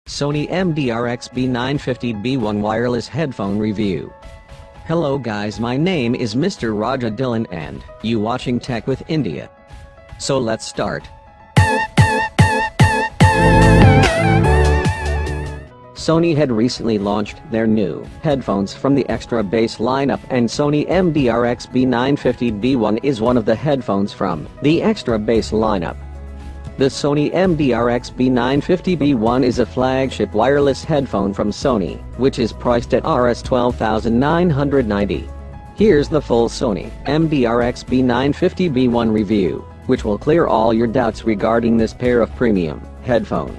Sony MDRX B950B1 Wireless Headphone Review. Hello guys, my name is Mr. Raja Dhillon and you watching Tech with India. So let's start. Sony had recently launched their new headphones from the Extra Bass lineup, and Sony MDRX B950B1 is one of the headphones from the Extra Bass lineup. The Sony MDRX B950B1 is a flagship wireless headphone from Sony, which is priced at Rs 12,990. Here's the full Sony MDRX B950B1 review, which will clear all your doubts regarding this pair of premium headphone.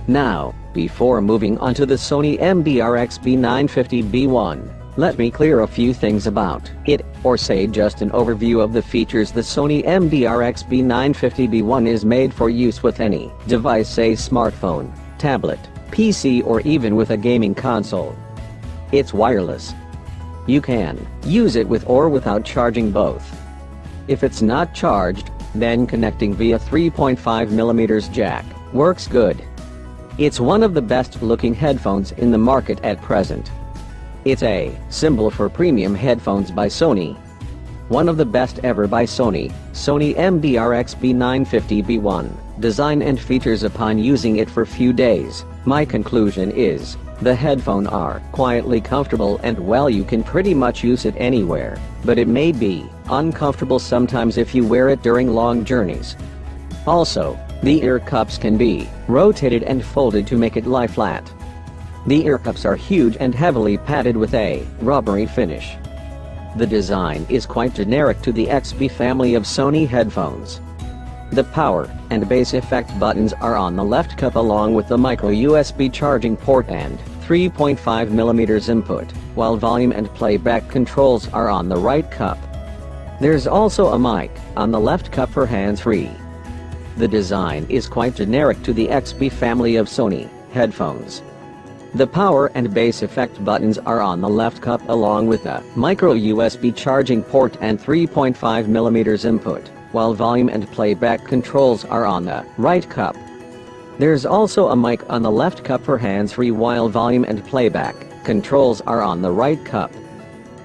Now, before moving on to the Sony MDRX B950B1, let me clear a few things about it, or say just an overview of the features. The Sony MDRX B950B1 is made for use with any device, say smartphone, tablet, PC, or even with a gaming console. It's wireless. You can use it with or without charging both. If it's not charged, then connecting via 3.5mm jack works good. It's one of the best looking headphones in the market at present. It's a symbol for premium headphones by Sony. One of the best ever by Sony, Sony MDRX B950B1, design and features. Upon using it for few days, my conclusion is, the headphone are quietly comfortable and well, you can pretty much use it anywhere, but it may be uncomfortable sometimes if you wear it during long journeys. Also, the ear cups can be rotated and folded to make it lie flat. The ear cups are huge and heavily padded with a rubbery finish. The design is quite generic to the XB family of Sony headphones. The power and bass effect buttons are on the left cup, along with the micro USB charging port and 3.5mm input, while volume and playback controls are on the right cup. There's also a mic on the left cup for hands-free. The design is quite generic to the XB family of Sony headphones. The power and bass effect buttons are on the left cup, along with a micro USB charging port and 3.5mm input, while volume and playback controls are on the right cup. There's also a mic on the left cup for hands-free, while volume and playback controls are on the right cup.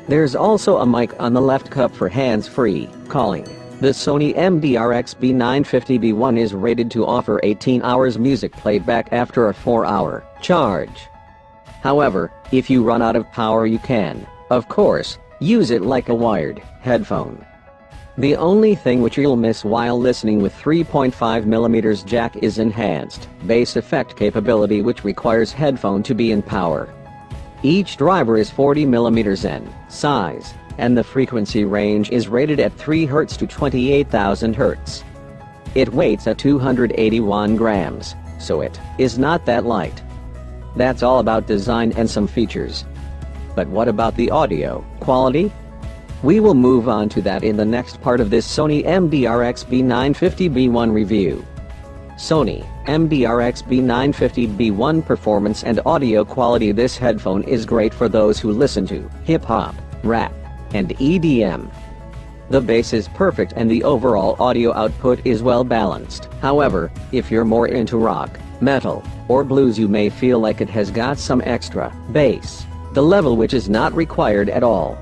There's also a mic on the left cup for hands-free calling. The Sony MDRX B950B1 is rated to offer 18 hours music playback after a 4-hour charge. However, if you run out of power, you can, of course, use it like a wired headphone. The only thing which you'll miss while listening with 3.5mm jack is enhanced bass effect capability, which requires headphone to be in power. Each driver is 40mm in size, and the frequency range is rated at 3 Hz to 28,000 Hz. It weighs at 281 grams, so it is not that light. That's all about design and some features. But what about the audio quality? We will move on to that in the next part of this Sony MDRX B950B1 review. Sony MDRX B950B1 performance and audio quality. This headphone is great for those who listen to hip-hop, rap, and EDM. The bass is perfect and the overall audio output is well balanced. However, if you're more into rock, metal, or blues, you may feel like it has got some extra bass, the level which is not required at all.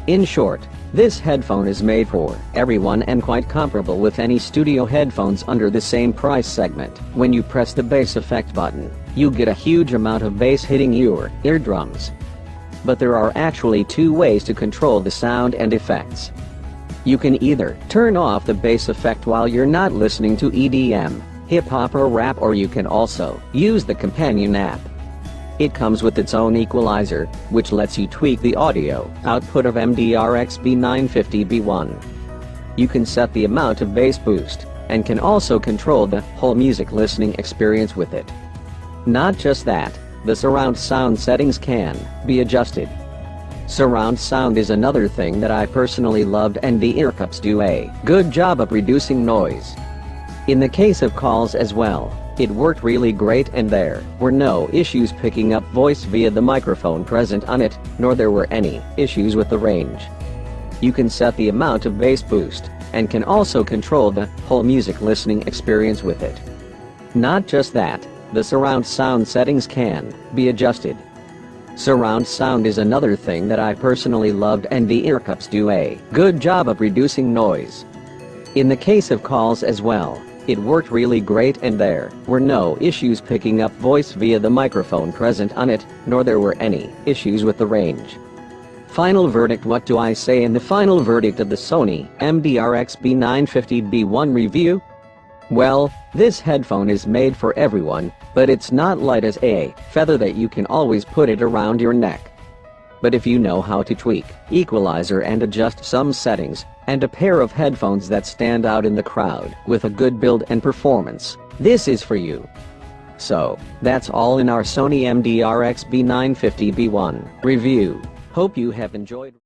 In short, this headphone is made for everyone and quite comparable with any studio headphones under the same price segment. When you press the bass effect button, you get a huge amount of bass hitting your eardrums. But there are actually two ways to control the sound and effects. You can either turn off the bass effect while you're not listening to EDM, hip-hop, or rap, or you can also use the companion app. It comes with its own equalizer, which lets you tweak the audio output of MDRX B950B1. You can set the amount of bass boost, and can also control the whole music listening experience with it. Not just that, the surround sound settings can be adjusted. Surround sound is another thing that I personally loved, and the ear cups do a good job of reducing noise. In the case of calls as well, it worked really great, and there were no issues picking up voice via the microphone present on it, nor there were any issues with the range. You can set the amount of bass boost, and can also control the whole music listening experience with it. Not just that, The surround sound settings can be adjusted. Surround sound is another thing that I personally loved, and the ear cups do a good job of reducing noise. In the case of calls as well, it worked really great, and there were no issues picking up voice via the microphone present on it, nor there were any issues with the range. Final verdict. What do I say in the final verdict of the Sony MDRX B950B1 review? Well, this headphone is made for everyone, but it's not light as a feather that you can always put it around your neck. But if you know how to tweak equalizer and adjust some settings, and a pair of headphones that stand out in the crowd with a good build and performance, this is for you. So, that's all in our Sony MDRX B950B1 review. Hope you have enjoyed.